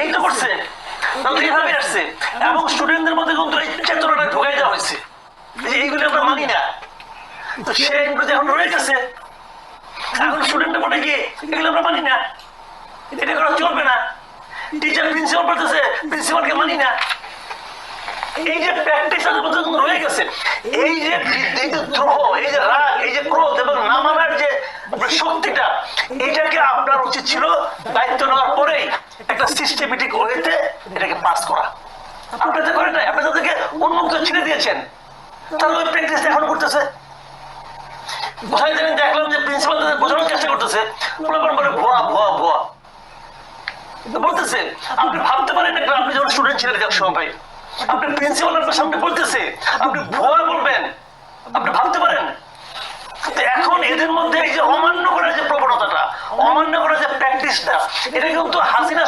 এই তো করছে, এইভাবে আসছে এবং স্টুডেন্টদের মধ্যে কিন্তু এই চেতনাটা ঢুকাই দেওয়া হয়েছে যে এইগুলো আমরা মানি না। তো সে এগুলো এখন রয়ে গেছে, এখন স্টুডেন্টের মধ্যে গিয়ে এগুলো আমরা মানি না, এটা করা চলবে না। টিচার প্রিন্সিপাল বলতেছে প্রিন্সিপালকে মানি না। এই যে প্র্যাকটিস রয়ে গেছে, এই যে দ্রোহ, এই যে রাগ, এই যে ক্রোধ এবং না মানার যে শক্তিটা, এটাকে আপনার উচিত ছিল দায়িত্ব নেওয়ার পরেই একটা সিস্টেমেটিক ওয়েতে এটাকে পাস করা। আপনি তো করেন নাই, আপনি তাদেরকে উন্মুক্ত ছেড়ে দিয়েছেন, তারা ওই প্র্যাকটিস এখনো করতেছে। কোথায় জানেন দেখলাম যে প্রিন্সিপাল তাদের বোঝানোর চেষ্টা করতেছে, বলে ভুয়া ভুয়া ভুয়া বলতেছে। আপনি ভাবতে পারেন একটা, আপনি যখন স্টুডেন্ট ছিলেন এক সময়, আপনি প্রিন্সিপাল আপনার সামনে বলতেছে আপনি ভুয়া বলবেন, আপনি ভাবতে পারেন? এখন এদের মধ্যে এই যে অমান্য করার যে প্রবণতাটা, অমান্য করার যে প্র্যাকটিসটা, এটা কিন্তু হাসিনা